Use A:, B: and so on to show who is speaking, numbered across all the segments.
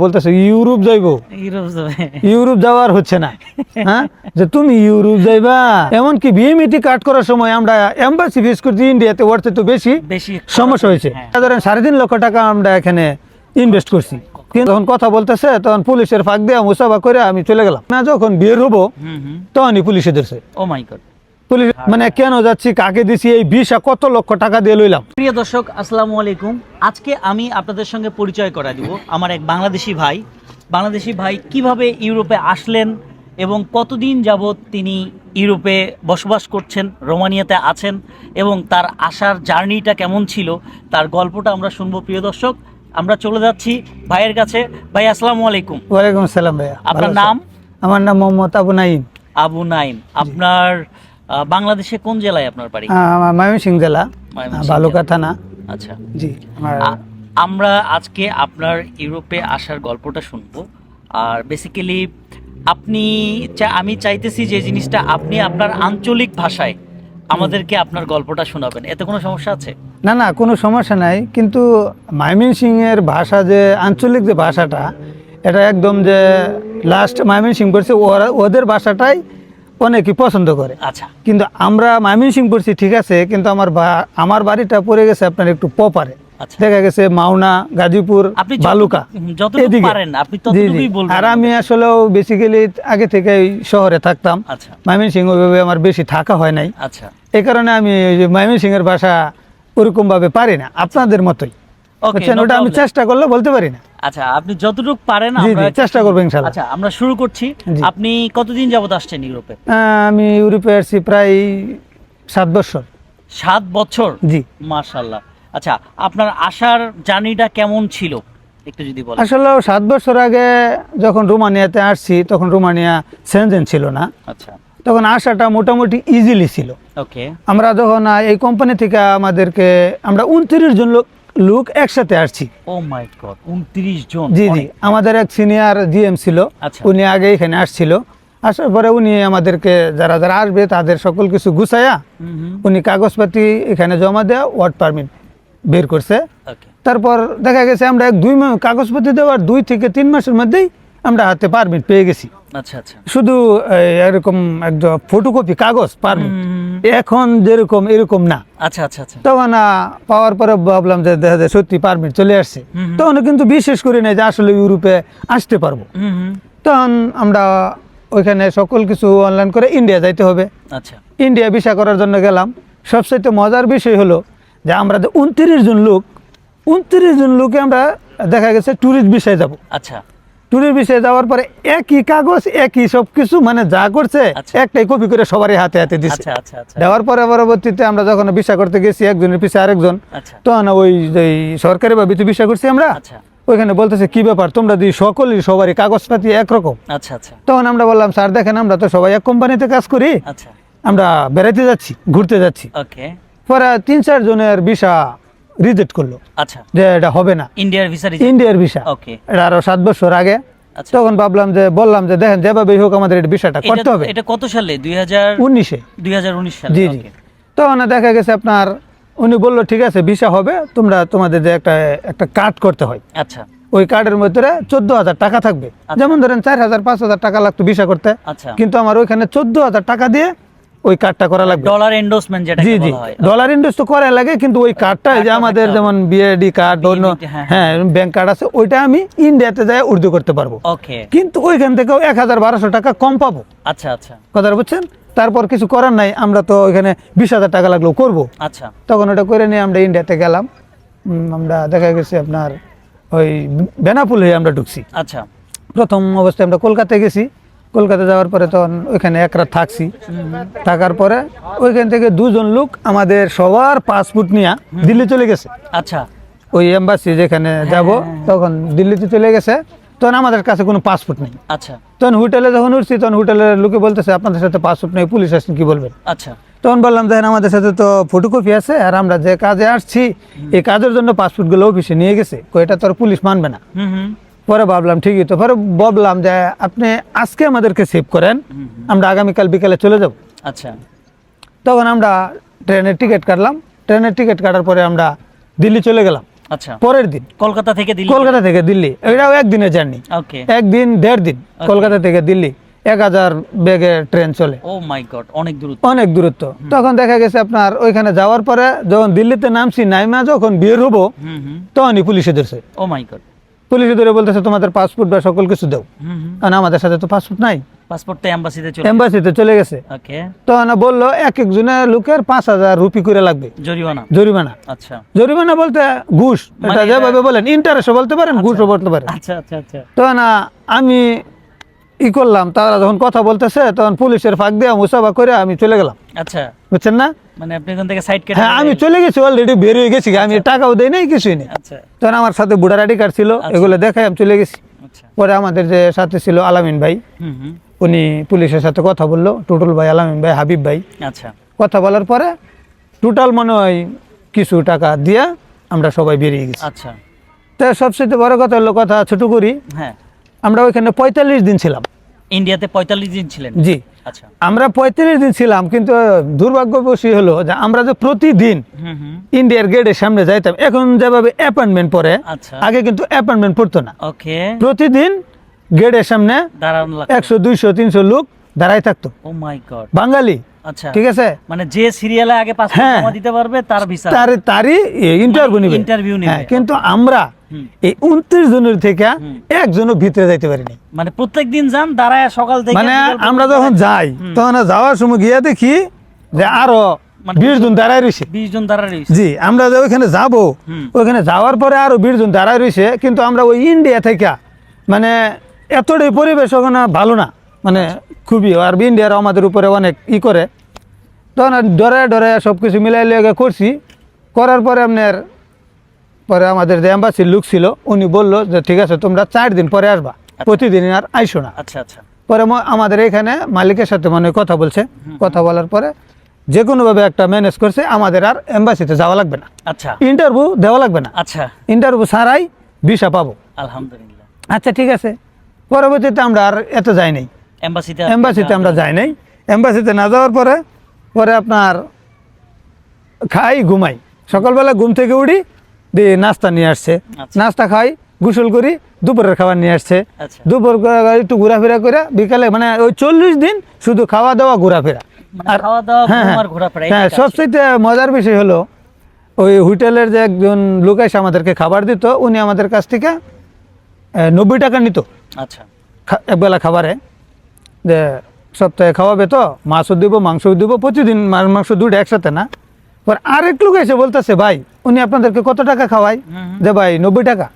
A: বলতেছে ইউরোপ যাইবো, ইউরোপ যাওয়ার হচ্ছে না। হ্যাঁ, যে তুমি ইউরোপ যাইবা, এমনকি বিএমইটি কাট করার সময় আমরা এম্বাসি ফিস করছি ইন্ডিয়াতে, ওর তো বেশি সমস্যা হয়েছে। ধরেন 3.5 লক্ষ টাকা আমরা এখানে ইনভেস্ট করছি, কিন্তু যখন কথা বলতেছে তখন পুলিশের ফাঁক দিয়ে মুসাফা করে আমি চলে গেলাম না। যখন বের হবো তখনই পুলিশে ধরছে।
B: ও মাই গড,
A: পুলিশ মানে কেন যাচ্ছি, কাকে দিছি, এই ভিসা কত লক্ষ টাকা দিয়ে লইলাম।
B: প্রিয় দর্শক, আসসালামু আলাইকুম। আজকে আমি আপনাদের সঙ্গে পরিচয় করা দিব আমার এক বাংলাদেশি ভাই কিভাবে ইউরোপে আসলেন এবং কতদিন যাবৎ তিনি ইউরোপে বসবাস করছেন, রোমানিয়াতে আছেন এবং তার আসার জার্নিটা কেমন ছিল, তার গল্পটা আমরা শুনবো। প্রিয় দর্শক, আমরা চলে যাচ্ছি ভাইয়ের কাছে। ভাই আসসালামু আলাইকুম।
A: ওয়ালাইকুম আসসালাম ভাইয়া।
B: আপনার নাম?
A: আমার নাম মোহাম্মদ আবু নাইম।
B: আবু নাইম। আপনার বাংলাদেশে কোন জেলায় আপনার বাড়ি?
A: ময়মনসিংহ জেলা, বালুকা থানা।
B: আচ্ছা
A: জি।
B: আমরা আজকে আপনার ইউরোপে আসার গল্পটা শুনবো। আর বেসিক্যালি আমি চাইতেছি যে জিনিসটা আপনি আপনার আঞ্চলিক ভাষায় আমাদেরকে আপনার গল্পটা শোনাবেন। এতে কোনো সমস্যা আছে?
A: না না, কোনো সমস্যা নাই, কিন্তু ময়মনসিংহের ভাষা যে আঞ্চলিক যে ভাষাটা, এটা একদম যে লাস্ট ময়মনসিংহ পড়ছে, ওদের ভাষাটাই অনেকেই পছন্দ করে।
B: আচ্ছা, কিন্তু
A: আমরা ময়মনসিংহ পড়ছি ঠিক আছে, কিন্তু আমার বাড়িটা পড়ে গেছে আপনার একটু পপারে। দেখা গেছে মাওনা, গাজীপুর, বালুকা, এদিকে। আর আমি আসলে বেসিক্যালি আগে থেকে শহরে থাকতাম, ময়মনসিংহ ওইভাবে আমার বেশি থাকা হয় নাই।
B: আচ্ছা,
A: এই কারণে আমি ময়মনসিংহের ভাষা ওরকম ভাবে পারি না, আপনাদের মতোই। ওটা আমি চেষ্টা করলে বলতে পারি না।
B: আচ্ছা, আপনি যতটুকু পারেন
A: আমরা চেষ্টা করবো ইনশাআল্লাহ।
B: আচ্ছা, আমরা শুরু করছি। আপনি কতদিন যাবত আসছেন ইউরোপে?
A: আমি ইউরোপে আসছি প্রায় 7 বছর।
B: 7 বছর?
A: জি,
B: মাশাআল্লাহ। আচ্ছা, আপনার আসার জার্নিটা কেমন ছিল একটু যদি বলেন।
A: আসলে 7 বছর আগে যখন রোমানিয়াতে আসছি, তখন রোমানিয়া সেনজেন ছিল না।
B: আচ্ছা,
A: তখন আসাটা মোটামুটি ইজিলি ছিল।
B: ওকে।
A: আমরা যখন এই কোম্পানি থেকে আমরা 29 জন লোক একসাথে আসছি।
B: ও মাই গড, 29 জন?
A: জি জি, আমাদের এক সিনিয়র জিএম ছিল, উনি আগে এখানে আসছিল। আসার পরে উনি আমাদেরকে যারা যারা আসবে তাদের সকল কিছু গুছাইয়া উনি কাগজপাতি এখানে জমা দেওয়া, ওয়ার্ক পারমিট বের করছে। তারপর দেখা গেছে আমরা কাগজপাতি দেওয়ার 2 থেকে 3 মাসের মধ্যেই আমরা হাতে পারমিট পেয়ে গেছি।
B: আচ্ছা আচ্ছা,
A: শুধু এরকম একদম ফটোকপি কাগজ পারমিট, এখন যেরকম এরকম না।
B: আচ্ছা আচ্ছা আচ্ছা।
A: তখন পাওয়ার পরে ভাবলাম যে দেখা যায় সত্যি পারমিট চলে আসছে। তখন কিন্তু বিশ্বাস করি নাই যে আসলে ইউরোপে আসতে পারবো। তখন আমরা ওইখানে সকল কিছু অনলাইন করে ইন্ডিয়া যাইতে হবে।
B: আচ্ছা,
A: ইন্ডিয়া ভিসা করার জন্য গেলাম। সবচেয়ে মজার বিষয় হলো যে আমরা 29 জন লোকে আমরা দেখা গেছে ট্যুরিস্ট ভিসায় যাব।
B: আচ্ছা,
A: ট্যুরিস্ট ভিসায় যাওয়ার পরে একই কাগজ, একই সবকিছু, মানে যা করছে একটাই কপি করে সবারই হাতে হাতে দিচ্ছে। দেওয়ার পরে পরবর্তীতে আমরা যখন ভিসা করতে গেছি, একজনের পিছিয়ে আরেকজন, তখন ওই যে সরকারি ভাবে তো ভিসা করছি আমরা, ওইখানে বলতেছে কি ব্যাপার তোমরা সবারই কাগজপাতি একরকম।
B: আচ্ছা আচ্ছা।
A: তখন আমরা বললাম স্যার দেখেন, আমরা তো সবাই এক কোম্পানিতে কাজ করি, আমরা বেড়াইতে যাচ্ছি, ঘুরতে যাচ্ছি। পরে 3-4 জনের ভিসা রিজেক্ট করলো।
B: আচ্ছা,
A: যে এটা হবে না, ইন্ডিয়ার ভিসা। এটা আরো 7 বছর আগে। তখন বললাম যে দেখেন যেভাবে হোক আমাদের এই ভিসাটা করতে হবে।
B: এটা কত সালে? 2019 সালে।
A: জি জি। তখন দেখা গেছে আপনার উনি বললো ঠিক আছে ভিসা হবে, তোমাদের যে একটা কার্ড করতে হয়।
B: আচ্ছা,
A: ওই কার্ডের মধ্যে 14,000 টাকা থাকবে। যেমন ধরেন 4,000-5,000 টাকা লাগতো ভিসা করতে, কিন্তু আমার ওইখানে 14,000 টাকা দিয়ে ওই কার্ডটা করা লাগবে।
B: ডলার এন্ডোর্সমেন্ট যেটা বলা হয়।
A: ডলার এন্ডোর্স তো করা লাগে, কিন্তু ওই কার্ডটা যে আমাদের যেমন বিএডি কার্ড, অন্য হ্যাঁ ব্যাংক কার্ড আছে, ওইটা আমি ইন্ডিয়াতে যাই উর্দু করতে পারবো।
B: ওকে।
A: কিন্তু ওইখান থেকেও 1,000-1,200 টাকা কম পাবো।
B: আচ্ছা আচ্ছা,
A: কথা বুঝছেন? তারপর কিছু করার নাই, আমরা তো ওইখানে 20,000 টাকা লাগলেও করবো।
B: আচ্ছা, তখন
A: ওটা করে নিয়ে আমরা ইন্ডিয়াতে গেলাম। আমরা দেখা গেছে আপনার ওই বেনাপুল হয়ে আমরা ঢুকছি।
B: আচ্ছা,
A: প্রথম অবস্থায় আমরা কলকাতায় গেছি। কলকাতা যাওয়ার পরে তখন ওইখানে 1 রাত থাকছি। থাকার পরে ওইখান থেকে 2 জন লোক আমাদের সবার পাসপোর্ট নিয়ে দিল্লি চলে গেছে।
B: আচ্ছা,
A: ওই এম্বাসি যেখানে যাব তখন দিল্লিতে চলে গেছে। তখন আমাদের কাছে কোনো পাসপোর্ট নেই।
B: আচ্ছা,
A: তখন হোটেলে যখন উঠছি, তখন হোটেলের লোকে বলতেছে আপনাদের সাথে পাসপোর্ট নেই, পুলিশ আসছেন, কি বলবেন?
B: আচ্ছা,
A: তখন বললাম দেখেন আমাদের সাথে তো ফটোকপি আছে, আর আমরা যে কাজে আসছি এই কাজের জন্য পাসপোর্টগুলো অফিসে নিয়ে গেছে, এটা তো আর পুলিশ মানবে না। পরে ভাবলাম ঠিকই তো, পরে ভাবলাম যে আপনি আজকে আমাদেরকে সেভ করেন, আমরা আগামীকাল বিকালে চলে যাব।
B: আচ্ছা,
A: তখন আমরা ট্রেনের টিকিট কাটলাম। ট্রেনের টিকিট কাটার পরে আমরা দিল্লি চলে গেলাম।
B: আচ্ছা,
A: পরের দিন
B: কলকাতা থেকে দিল্লি।
A: কলকাতা থেকে দিল্লি, এটাও একদিনের জার্নি,
B: ওকে,
A: একদিন 1.5 দিন। কলকাতা থেকে দিল্লি 1000 বেগে ট্রেন চলে,
B: ও মাই গড, অনেক দূর।
A: অনেক দূরত্ব। তখন দেখা গেছে আপনার ওইখানে যাওয়ার পরে যখন দিল্লিতে নামছি, নাইমা যখন বের হবো
B: হুম হুম,
A: তখনই পুলিশে ধরছে।
B: ও মাই গড,
A: পুলিশে ধরে বলতেছে তোমাদের পাসপোর্ট বা সকল কিছু দাও।
B: হুম হুম,
A: কারণ আমাদের সাথে তো পাসপোর্ট নাই,
B: পাসপোর্ট তো এম্বাসিতে চলে।
A: এম্বাসিতে চলে গেছে।
B: ওকে,
A: তখন বললো এক একজনের লোকের 5000 রুপি করে লাগবে
B: জরিমানা।
A: জরিমানা।
B: আচ্ছা
A: জরিমানা বলতে ঘুষ,
B: মানে
A: এটা
B: এটা-
A: যেভাবে বলেন ইন্টারেস্টও বলতে পারেন, ঘুষও বলতে পারেন।
B: আচ্ছা আচ্ছা আচ্ছা,
A: তখন আমি ই করলাম, তারা যখন কথা বলতেছে তখন পুলিশের ফাঁক দিয়ে মুসাফা করে আমি চলে গেলাম,
B: আচ্ছা,
A: বুঝছেন না?
B: মানে আপনি এখান থেকে সাইড কেটে।
A: হ্যাঁ, আমি চলে গেছি, অলরেডি বের হয়ে গেছি, আমি টাকাও দেই নাই, কিছুই নেই।
B: আচ্ছা
A: তখন আমার সাথে ভোটার আইডি কার্ড ছিল, এগুলো দেখাই আমি চলে গেছি।
B: আচ্ছা,
A: পরে আমাদের যে সাথে ছিল আলামিন ভাই,
B: হুম হুম,
A: উনি পুলিশের সাথে কথা বললো, টুটুল ভাই, আলামিন ভাই, হাবিব ভাই।
B: আচ্ছা
A: কথা বলার পরে টোটাল মনে হয় কিছু টাকা দিয়ে আমরা সবাই বেরিয়ে গেছি।
B: আচ্ছা,
A: তো সবচেয়ে বড় কথা হলো, কথা ছোট করি,
B: হ্যাঁ,
A: আমরা ওইখানে 45 দিন ছিলাম।
B: ইন্ডিয়াতে 45 দিন ছিলেন।
A: জি,
B: আচ্ছা,
A: আমরা 45 দিন ছিলাম, কিন্তু দুর্ভাগ্যবশী হলো যে আমরা যে প্রতিদিন
B: হুম হুম,
A: ইন্ডিয়ার গেটের সামনে যাইতাম, এখন যেভাবে অ্যাপয়েন্টমেন্ট পড়ে,
B: আচ্ছা,
A: আগে কিন্তু অ্যাপয়েন্টমেন্ট পড়তো না।
B: ওকে,
A: প্রতিদিন গেটের সামনে
B: দাঁড়ানো লাগতো।
A: 100 200 300 লোক দাঁড়াই থাকতো,
B: ও মাই গড,
A: বাঙালি।
B: আচ্ছা,
A: ঠিক আছে,
B: মানে যে সিরিয়ালে আগে পাসপোর্ট
A: হ্যাঁ।
B: জমা দিতে পারবে তার ভিসা।
A: তারই ইন্টারভিউ নিবে।
B: ইন্টারভিউ নেবে।
A: হ্যাঁ, কিন্তু আমরা
B: হুম।
A: এই 29 জনের থেকে
B: হুম।
A: একজনও ভিতরে যাইতে পারিনি।
B: মানে প্রত্যেকদিন যান দাঁড়ায় সকাল থেকে
A: মানে
B: বিকেল পর্যন্ত
A: আমরা যখন যাই,
B: হুম।
A: তখন যাওয়ার সময় গিয়ে দেখি যে আরো
B: মানে
A: 20 জন দাঁড়ায় রয়েছে।
B: 20 জন দাঁড়ায় রয়েছে।
A: জি, আমরা যে ওইখানে যাব,
B: হুম।
A: ওইখানে যাওয়ার পরে আরো 20 জন দাঁড়ায় রয়েছে, কিন্তু আমরা ওই ইন্ডিয়া থেকে মানে এতটাই পরিবেশ ওখানে ভালো না, মানে খুবই। আর ইন্ডিয়ার আমাদের উপরে অনেক ই করে, তখন ডরে ডরে সব কিছু মিলাই লিয়ে করছি। করার পরে আপনার পরে আমাদের যে এম্বাসির লোক ছিল, উনি বললো যে ঠিক আছে তোমরা 4 দিন পরে আসবা, প্রতিদিন আর আইসো না।
B: আচ্ছা আচ্ছা,
A: পরে আমাদের এখানে মালিকের সাথে মনে হয় কথা বলছে, কথা বলার পরে যে কোনোভাবে একটা ম্যানেজ করছে, আমাদের আর এম্বাসিতে যাওয়া লাগবে না,
B: আচ্ছা
A: ইন্টারভিউ দেওয়া লাগবে না,
B: আচ্ছা,
A: ইন্টারভিউ ছাড়াই ভিসা পাবো।
B: আলহামদুলিল্লাহ।
A: আচ্ছা ঠিক আছে। পরবর্তীতে আমরা আর এত যাই নাই, এম্বাসিতে আমরা যাই নাই। এম্বাসিতে না যাওয়ার পরে পরে আপনার খাই ঘুমাই, সকালবেলা ঘুম থেকে উঠি, দিয়ে নাস্তা নিয়ে আসছে,
B: আচ্ছা।
A: নাস্তা খাই, গোসল করি, দুপুরের খাবার নিয়ে আসছে,
B: আচ্ছা,
A: দুপুর একটু ঘোরাফেরা করে বিকালে, মানে ওই 40 দিন শুধু খাওয়া দাওয়া ঘোরাফেরা।
B: মানে খাওয়া দাওয়া ঘুম আর ঘোরাফেরা,
A: হ্যাঁ,
B: এটাই কাজ।
A: সবচেয়ে মজার বিষয় হলো ওই হোটেলের যে একজন লোক এসে আমাদেরকে খাবার দিত, উনি আমাদের কাছ থেকে 90 টাকা নিত
B: আচ্ছা,
A: একবেলা খাবারে, যে সপ্তাহে খাওয়াবে তো, মাছও দিব মাংসও দিব, প্রতিদিন মাংস দুটো একসাথে না। পর আরেক লোক এসে বলতেছে ভাই উনি আপনাদেরকে কত টাকা খাওয়াই, যে ভাই 90 টাকা,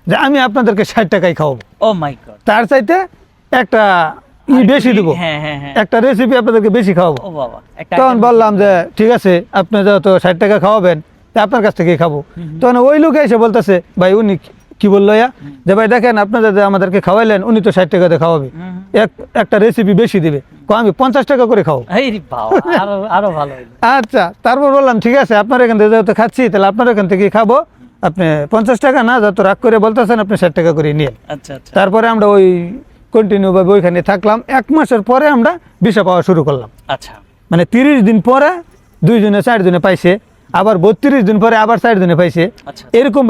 A: যে আমি আপনাদেরকে 60 টাকাই খাওয়াবো,
B: ও মাই গড,
A: তার চাইতে একটা বেশি দিব,
B: হ্যাঁ হ্যাঁ হ্যাঁ,
A: একটা রেসিপি আপনাদেরকে বেশি খাওয়াবো।
B: ও বাবা, একটা
A: তখন
B: item
A: বললাম যে ঠিক আছে, আপনি যেহেতু 60 টাকা খাওয়াবেন, তা আপনার কাছ থেকেই খাবো। তখন ওই লোক এসে বলতেছে ভাই উনি কি বললো যে ভাই দেখেন আপনারা যে আমাদেরকে খাওয়াইলেন, উনি তো 60 টাকাতে খাওয়াবে, একটা রেসিপি বেশি দিবে, আমি 50 টাকা করে খাবো।
B: এই রে বাবা, আরো আরো ভালো হইলো।
A: আচ্ছা, তারপর বললাম ঠিক আছে আপনার এখান থেকে যেহেতু খাচ্ছি, তাহলে আপনার এখান থেকে খাবো, আপনি 50 টাকা না, যত রাগ করে বলতেছেন আপনি 60 টাকা করে নিয়ে।
B: আচ্ছা আচ্ছা,
A: তারপরে আমরা ওই কন্টিনিউ ভাবে ওইখানে থাকলাম। 1 মাসের পরে আমরা ভিসা পাওয়া শুরু করলাম।
B: আচ্ছা,
A: মানে 30 দিন পরে 2 জনে 4 জনে পাইছে, আবার 32 দিন পরে আবার 4 জনে পাইছে,
B: আচ্ছা
A: এরকম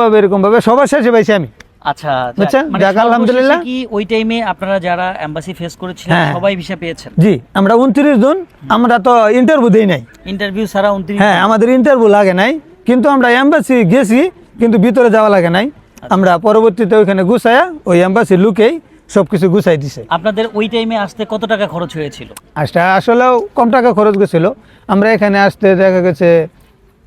A: ভাবে সবার শেষে পাইছি আমি।
B: আচ্ছা,
A: বুঝছেন?
B: মানে
A: যাক, আলহামদুলিল্লাহ।
B: সর্বশেষে কি ওই টাইমে আপনারা যারা এম্বাসি ফেস করেছিলেন
A: হ্যাঁ।
B: সবাই ভিসা পেয়েছেন?
A: জি, আমরা 29 জন, আমরা তো ইন্টারভিউ দেই নাই।
B: ইন্টারভিউ ছাড়া 29?
A: হ্যাঁ, আমাদের ইন্টারভিউ লাগে নাই, কিন্তু আমরা এম্বাসি গেছি, কিন্তু ভিতরে যাওয়া লাগে নাই। আমরা পরবর্তীতে ওইখানে গুছায়া ওই এম্বাসির লোকেই সবকিছু গুছাই দিছে।
B: আপনাদের ওই টাইমে আসতে কত টাকা খরচ হয়েছিল?
A: আসলেও কম টাকা খরচ গেছিল। আমরা এখানে আসতে দেখা গেছে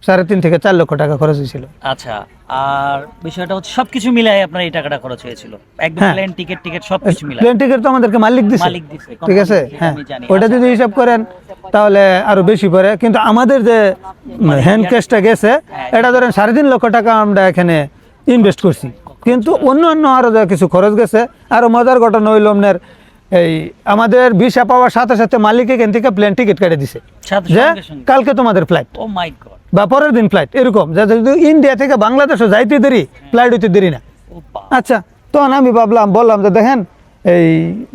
A: 3.5 থেকে 4 লক্ষ টাকা খরচ হয়েছিল।
B: আচ্ছা, আর বিষয়টা হচ্ছে সবকিছু মিলাই আপনার এই টাকাটা খরচ হয়েছিল একদম,
A: হ্যাঁ।
B: প্লেন টিকিট সবকিছু মিলাই?
A: প্লেন টিকিট তো আমাদেরকে মালিক দিছে।
B: মালিক দিছে,
A: ঠিক আছে,
B: কোম্পানি দিছে,
A: হ্যাঁ,
B: আমি জানি।
A: ওটা
B: আচ্ছা।
A: যদি হিসাব করেন তাহলে আরো বেশি পড়ে, কিন্তু আমাদের যে হ্যান্ড ক্যাশটা গেছে, এটা ধরেন 3.5 লক্ষ টাকা আমরা এখানে ইনভেস্ট করছি, কিন্তু অন্য আরো যা কিছু খরচ গেছে। আরো মজার ঘটনা হইল আপনার, এই আমাদের ভিসা পাওয়ার সাথে সাথে মালিক এখান থেকে প্লেন টিকিট কেটে দিছে, যে কালকে তোমাদের ফ্লাইট,
B: ও মাই গড,
A: বা পরের দিন ফ্লাইট, এরকম। যাতে ইন্ডিয়া থেকে বাংলাদেশে যাইতে দেরি, ফ্লাইট হইতে দেরি না।
B: ও বাবা,
A: আচ্ছা, তখন আমি বললাম যে দেখেন, এই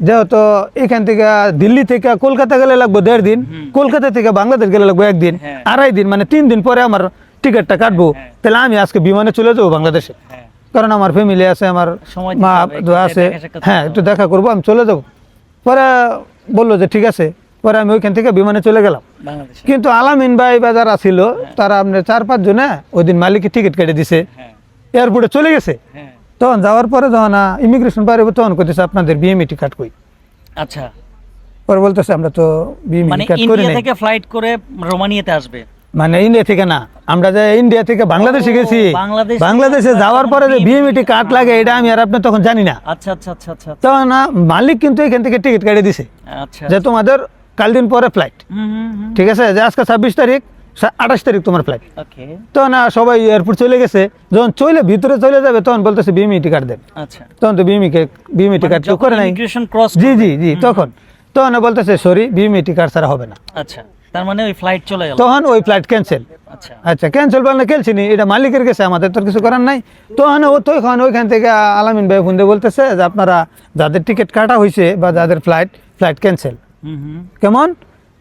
A: যেহেতু এখান থেকে দিল্লি থেকে কলকাতা গেলে লাগবে 1.5 দিন, কলকাতা থেকে বাংলাদেশ গেলে লাগবে 1 দিন,
B: হ্যাঁ।
A: 2.5 দিন, মানে 3 দিন পরে আমার টিকিটটা কাটবো, তাহলে আমি আজকে বিমানে চলে যাবো বাংলাদেশে,
B: হ্যাঁ
A: কারণ আমার ফ্যামিলি আছে, আমার
B: সময়
A: মা
B: দিতে হবে, একটু
A: আছে,
B: দেখা সাক্ষাৎ
A: হ্যাঁ
B: করতে
A: একটু দেখা করবো, আমি চলে যাবো। পরে বললো যে ঠিক আছে, পরে আমি ওইখান থেকে বিমানে চলে গেলাম।
B: বাংলাদেশে।
A: কিন্তু আলামিন ভাই বা যারা ছিল তারা আপনার 4-5 জনে ওই দিন মালিকের টিকিট কেটে দিছে,
B: হ্যাঁ
A: এয়ারপোর্টে চলে গেছে।
B: হ্যাঁ
A: তখন যাওয়ার পরে যখন ইমিগ্রেশন পারে তখন করতেছে আপনাদের বিএমইটি কার্ড কই।
B: আচ্ছা,
A: পরে বলতেছে আমরা তো
B: মানে
A: বিএমইটি কার্ড করি
B: ইন্ডিয়া
A: নাই।
B: থেকে ফ্লাইট করে রোমানিয়াতে আসবে।
A: মানে ইন্ডিয়া থেকে না, আমরা যে ইন্ডিয়া থেকে বাংলাদেশে গেছি,
B: বাংলাদেশ
A: বাংলাদেশে
B: থেকে
A: যাওয়ার পরে যে
B: তখন
A: বিএমইটি কার্ড লাগে এটা আমি আর আপনি তখন জানি না।
B: আচ্ছা আচ্ছা আচ্ছা আচ্ছা
A: তখন মালিক কিন্তু এখান থেকে টিকিট কেটে দিছে
B: আচ্ছা।
A: যে তোমাদের কাল দিন পরে ফ্লাইট, ঠিক আছে, যে আজকে 26 তারিখ, 28 তারিখ তোমার ফ্লাইট।
B: ওকে
A: তখন সবাই এয়ারপোর্ট চলে গেছে, যখন চলে ভিতরে চলে যাবে তখন বলতেছে বিএমইটি কার্ড দেন।
B: আচ্ছা,
A: তখন তো বিএমইটি কার্ড কেউ করে নাই।
B: ইমিগ্রেশন ক্রস
A: জি জি জি, তখন বলতেছে সরি বিএমইটি কার্ড ছাড়া হবে না।
B: আচ্ছা, তার মানে ওই ফ্লাইট চলে গেল।
A: তখন ওই ফ্লাইট ক্যান্সেল।
B: আচ্ছা
A: আচ্ছা, ক্যান্সেল বললে ক্যান্সেল এটা মালিকের কাছে, আমাদের তো আর কিছু করার নাই। তখন ওইখান থেকে আলামিন ভাই ফোন দিয়ে বলতেছে যে আপনারা যাদের টিকিট কাটা হয়েছে বা যাদের ফ্লাইট ক্যান্সেল, কেমন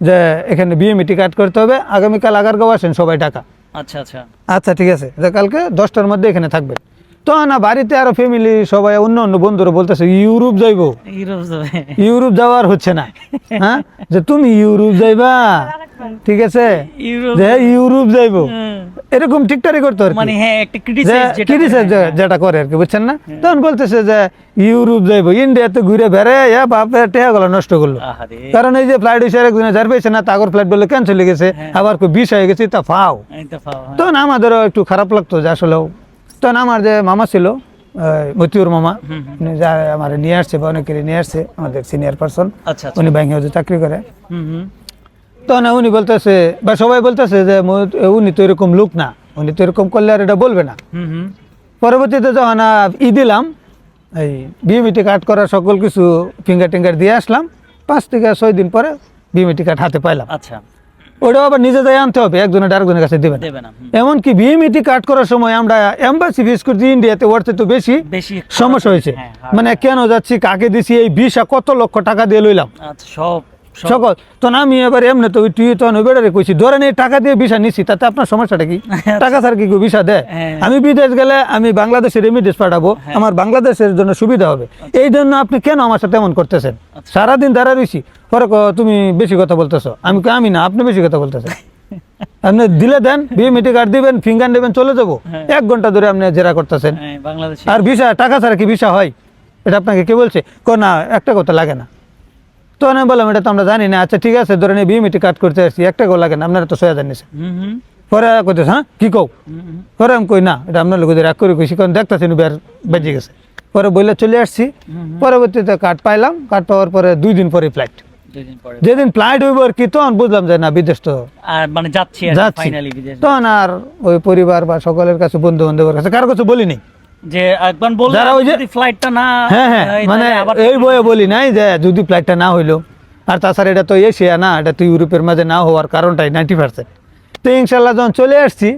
A: যে এখানে বিএমইটি কার্ড করতে হবে, আগামীকাল আগারগাঁও আসেন সবাই টাকা।
B: আচ্ছা আচ্ছা
A: আচ্ছা ঠিক আছে, যে কালকে 10টার মধ্যে এখানে থাকবে। তো না বাড়িতে আরো ফ্যামিলি সবাই অন্য অন্য বন্ধুরা বলতেছে ইউরোপ যাইবো,
B: ইউরোপ যাবে।
A: ইউরোপ যাওয়ার হচ্ছে না, হ্যাঁ যে তুমি ইউরোপ যাইবা, ঠিক আছে,
B: ইউরোপ
A: যে ইউরোপ যাইবো, এরকম ঠিকঠাকই করতো আর কি।
B: মানে হ্যাঁ একটা ক্রিটিসাইজ
A: ক্রিটিসাইজ যেটা করে আর কি, বুঝছেন না? তখন বলতেছে যে ইউরোপ যাইবো, ইন্ডিয়াতে ঘুরে বেড়ে বাপে টেহা গুলো নষ্ট করলো।
B: আহারে,
A: কারণ এই যে ফ্লাইট হয়েছে একজনে যার পেয়েছে না, তাগর ফ্লাইট বলে ক্যান্সেল হয়ে গেছে, আবার বিষ হয়ে গেছে, তা ফাও।
B: এই তো পাও, হ্যাঁ।
A: তখন আমাদেরও একটু খারাপ লাগতো যে আসলেও। তখন আমার যে মামা ছিল মতিউর মামা, উনি যা আমার নিয়ে আসছে বা অনেকেরই নিয়ে আসছে, আমাদের সিনিয়র পার্সন,
B: আচ্ছা আচ্ছা
A: উনি ব্যাংক হাউসে চাকরি করে।
B: হুম
A: তখন উনি বলতেছে বা সবাই বলতেছে যে উনি তো এরকম লোক না, উনি তো এরকম করলে আর এটা বলবে না।
B: হুম
A: পরবর্তীতে যখন ই দিলাম, এই বিএমইটি কার্ড করার সকল কিছু ফিঙ্গার টিঙ্গার দিয়ে আসলাম, 5 থেকে 6 দিন পরে বিএমইটি কার্ড হাতে পাইলাম।
B: আচ্ছা,
A: ওটাও আবার নিজে যাই আনতে হবে, একজনের আরেকজনের কাছে দেবেন।
B: দেবে না।
A: এমনকি বিএমইটি কার্ড করার সময় আমরা এম্বাসি ফেস করছি ইন্ডিয়াতে, ওর তো বেশি
B: বেশি
A: সমস্যা হয়েছে।
B: হ্যাঁ,
A: মানে কেন যাচ্ছি, কাকে দিছি, এই ভিসা কত লক্ষ টাকা দিয়ে লইলাম
B: আচ্ছা সব
A: সকল। তো আমি এবার এমনি তো তুই তখন ওই বেড়ারে কইছি, ধরেন এই টাকা দিয়ে ভিসা নিছি, তাতে আপনার সমস্যাটা কি? টাকা ছাড়া কি ভিসা দেয়?
B: হ্যাঁ।
A: আমি বিদেশ গেলে আমি বাংলাদেশের রেমিডেন্স পাঠাবো, আমার বাংলাদেশের জন্য সুবিধা হবে, এই জন্য আপনি কেন আমার সাথে এমন করতেছেন? সারাদিন দাঁড়া রইছি, পরে তুমি বেশি কথা বলতেছো। আমি না, আপনি বেশি কথা বলতেছেন। আপনি দিলে দেন, বিএমইটি কার্ড দিবেন, ফিঙ্গার নেবেন, চলে যাবো। 1 ঘন্টা ধরে আপনি জেরা করতেছেন।
B: হ্যাঁ, বাংলাদেশে
A: আর ভিসা টাকা ছাড়া কি ভিসা হয়? এটা আপনাকে কে বলছে? না, একটা কথা লাগে না। তো আমি বললাম এটা তো আমরা জানি না। আচ্ছা ঠিক আছে, ধরেন বিএমইটি কার্ড করতে আসছি, 1 টাকাও লাগে না, আপনারা তো 6000 নিয়েছেন। পরে কইতেছে হ্যাঁ কি কও? পরে আমি কই না, এটা আপনার লোকেদের এক করে কইছি, কারণ দেখতেছেন বের বেজে গেছে। পরে বইলে চলে আসছি, পরবর্তীতে কার্ড পাইলাম। কার্ড পাওয়ার পরে 2 দিন পরে ফ্লাইট।
B: 2 দিন পরে
A: যেদিন ফ্লাইট হইব আর কি, তখন বুঝলাম যে না বিদেশ তো
B: আর মানে যাচ্ছি ফাইনালি বিদেশ।
A: তখন আর ওই পরিবার বা সকলের কাছে, বন্ধু বান্ধবের কাছে কারো কাছে বলিনি
B: যে একবার বললে
A: যারা ওই যে
B: যদি ফ্লাইটটা না
A: হ্যাঁ হ্যাঁ মানে এই বয়ে বলি নাই যে যদি ফ্লাইটটা না হইলো। আর তাছাড়া এটা তো এশিয়া না, এটা তো ইউরোপের মাঝে না হওয়ার কারণটাই 90%। তো ইনশাল্লাহ যখন চলে আসছি,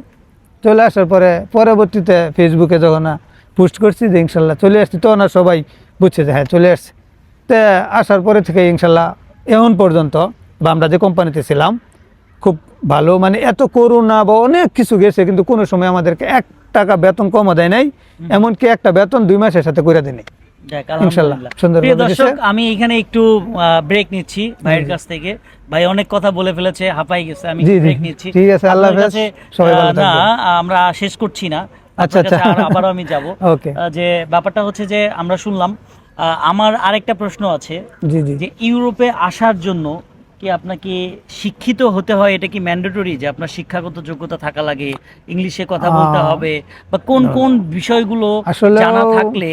A: চলে আসার পরে পরবর্তীতে ফেসবুকে যখন পোস্ট করছি যে ইনশাল্লাহ চলে আসছি, তখন আর সবাই বুঝছে যে হ্যাঁ চলে আসছে। তো আসার পরে থেকে ইনশাল্লাহ এখন পর্যন্ত বা আমরা যে কোম্পানিতে ছিলাম খুব ভালো, মানে এত করোনা বা অনেক কিছু গেছে, কিন্তু কোনো সময় আমাদেরকে 1 টাকা বেতন কমও দেয় নাই, এমনকি একটা বেতন 2 মাসের সাথে করে দেয়নি। ইনশাল্লাহ সুন্দর।
B: প্রিয় দর্শক, আমি এখানে একটু ব্রেক নিচ্ছি ভাইয়ের কাছ থেকে। ভাই অনেক কথা বলে ফেলেছে, হাঁপাই গেছে, আমি ব্রেক নিচ্ছি।
A: ঠিক আছে, আল্লাহ হাফেজ, সবাই ভালো
B: না
A: থাকবেন।
B: আমরা শেষ করছি না,
A: আচ্ছা আচ্ছা,
B: আবারও আমি যাব।
A: ওকে।
B: যে ব্যাপারটা হচ্ছে যে আমরা শুনলাম, আমার আরেকটা প্রশ্ন আছে,
A: জি জি।
B: যে ইউরোপে আসার জন্য কি আপনাকে শিক্ষিত হতে হয়? এটা কি ম্যান্ডেটরি যে আপনার শিক্ষাগত যোগ্যতা থাকা লাগে, ইংলিশে কথা বলতে হবে, বা কোন কোন বিষয়গুলো
A: আসলে
B: জানা থাকলে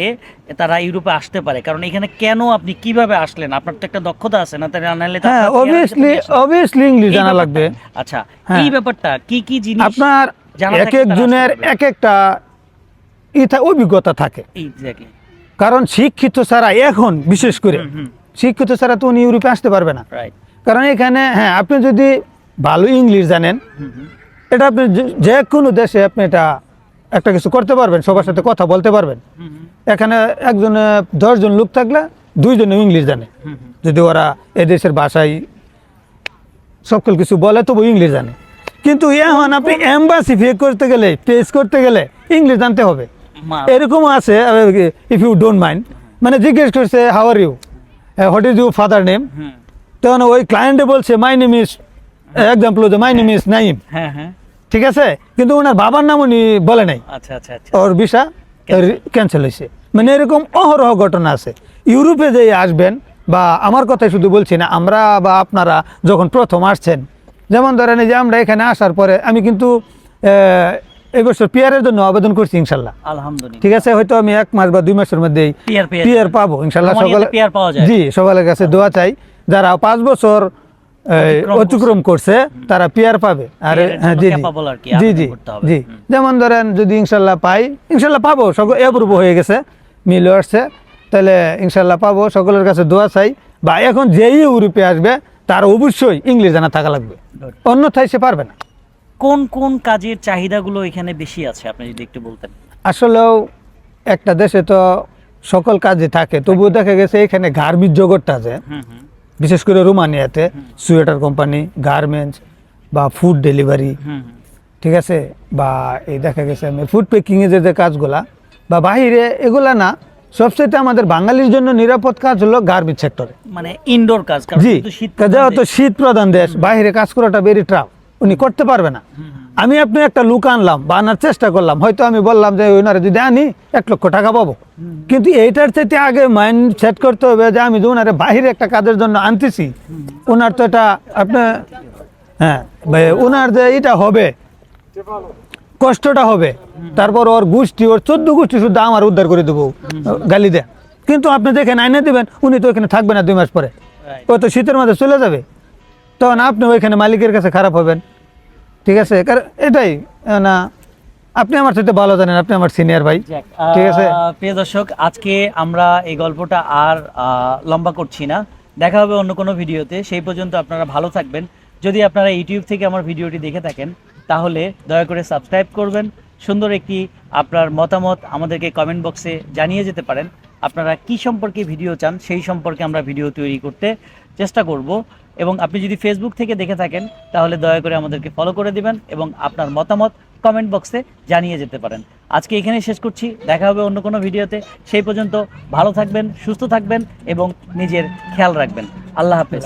B: তারা ইউরোপে আসতে পারে? কারণ এখানে কেন আপনি কিভাবে আসলেন? আপনার তো একটা দক্ষতা আছে না, তাই নাহলে তো
A: হ্যাঁ অবভিয়াসলি ইংলিশ জানা লাগবে।
B: আচ্ছা, এই ব্যাপারটা কি কি জিনিস
A: আপনার এক এক জনের এক একটা অভিজ্ঞতা থাকে।
B: এক্স্যাক্টলি।
A: কারণ শিক্ষিত ছাড়া এখন বিশেষ করে শিক্ষিত ছাড়া তো উনি ইউরোপে আসতে পারবে না।
B: রাইট।
A: কারণ এখানে হ্যাঁ আপনি যদি ভালো ইংলিশ জানেন, এটা আপনি যে কোনো দেশে আপনি এটা একটা কিছু করতে পারবেন, সবার সাথে কথা বলতে পারবেন। এখানে একজনে 10 জন লোক থাকলে 2 জনে ইংলিশ জানে, যদি ওরা এদেশের ভাষায় সকল কিছু বলে তবু ইংলিশ জানে। কিন্তু এখন আপনি এম্বাসি পেস করতে গেলে ইংলিশ জানতে হবে। এরকম আছে, ইফ ইউ ডোন্ট মাইন্ড, মানে জিজ্ঞেস করছে how are you, what is your father name, তখন ওই ক্লায়েন্টে বলছে মাই নেম ইজ, এক্সাম্পল হচ্ছে মাই নেম ইজ নাইম, ঠিক আছে, কিন্তু ওনার বাবার নাম উনি বলে নাই, ওর ভিসা ক্যান্সেল হয়েছে। মানে এরকম অহরহ ঘটনা আছে। ইউরোপে যে আসবেন, বা আমার কথাই শুধু বলছি না, আমরা বা আপনারা যখন প্রথম আসছেন, যেমন ধরেন এই যে আমরা এখানে আসার পরে আমি কিন্তু এই বছর পিআরের জন্য আবেদন করছি ইনশাল্লাহ,
B: আলহামদুলিল্লাহ, ঠিক
A: ঠিক আছে। হয়তো আমি 1 মাস বা 2 মাসের মধ্যেই পিআর পাবো ইনশাল্লাহ। জি, সকলের কাছে দোয়া চাই, যারা 5 বছর অতিক্রম করছে তারা পিআর পাবে। আর জি জি জি জি, যেমন ধরেন যদি ইনশাল্লাহ পাই, ইনশাল্লাহ পাবো, সকল অ্যাপ্রুভ হয়ে গেছে, মিলে আসছে, তাহলে ইনশাল্লাহ পাবো। সকলের কাছে দোয়া চাই। বা এখন যেই ইউরোপে আসবে তার অবশ্যই ইংলিশ জানা থাকা লাগবে, অন্যথায় সে পারবে না।
B: কোন কোন কাজের চাহিদাগুলো এখানে বেশি আছে আপনি যদি একটু বলতেন।
A: আসলেও একটা দেশে তো সকল কাজে থাকে, তবুও দেখা গেছে এখানে গার্মেন্টস জগৎটা আছে, বিশেষ করে রোমানিয়াতে সোয়েটার কোম্পানি, গার্মেন্টস বা ফুড ডেলিভারি, ঠিক আছে, বা এই দেখা গেছে আমি ফুড প্যাকিংয়ে যে কাজগুলা বা বাহিরে, এগুলা না, সবচেয়ে আমাদের বাঙালির জন্য নিরাপদ কাজ হলো গার্মেন্টস সেক্টরে,
B: মানে ইনডোর কাজ।
A: জি, যেহেতু শীত প্রধান দেশ, বাইরে কাজ করাটা ভেরি টাফ, উনি করতে পারবে না। আমি আপনি একটা লুক আনলাম বা আনার চেষ্টা করলাম, হয়তো আমি বললাম যে ওনারা যদি আনি 1 লক্ষ টাকা পাবো, কিন্তু এইটার চাইতে আগে মাইন্ড সেট করতে হবে যে আমি যে ওনারে বাহিরে একটা কাজের জন্য আনতেছি, ওনার তো এটা আপনার, হ্যাঁ ভাই, ওনার যে এটা হবে, কষ্টটা হবে, তারপর ওর গোষ্ঠী, ওর 14 গোষ্ঠী শুদ্ধ আমার উদ্ধার করে দেবো গালি দেয়। কিন্তু আপনি দেখেন আইনে দেবেন, উনি তো এখানে থাকবে না 2 মাস পরে, ও তো শীতের মধ্যে চলে যাবে, তখন আপনি ওইখানে মালিকের কাছে খারাপ হবেন, ঠিক আছে। কারণ এটাই না, আপনি আমার সাথে ভালো জানেন, আপনি আমার সিনিয়র ভাই, ঠিক আছে।
B: প্রিয় দর্শক, আজকে আমরা এই গল্পটা আর লম্বা করছি না, দেখা হবে অন্য কোনো ভিডিওতে। সেই পর্যন্ত আপনারা ভালো থাকবেন। যদি আপনারা ইউটিউব থেকে আমার ভিডিওটি দেখে থাকেন, তাহলে দয়া করে সাবস্ক্রাইব করবেন। সুন্দর একটি আপনার মতামত আমাদেরকে কমেন্ট বক্সে জানিয়ে যেতে পারেন। আপনারা কি সম্পর্কে ভিডিও চান, সেই সম্পর্কে আমরা ভিডিও তৈরি করতে চেষ্টা করব। এবং আপনি যদি ফেসবুক থেকে দেখে থাকেন, তাহলে দয়া করে আমাদেরকে ফলো করে দিবেন এবং আপনার মতামত কমেন্ট বক্সে জানিয়ে যেতে পারেন। আজকে এখানেই শেষ করছি, দেখা হবে অন্য কোনো ভিডিওতে। সেই পর্যন্ত ভালো থাকবেন, সুস্থ থাকবেন এবং নিজের খেয়াল রাখবেন। আল্লাহ হাফেজ।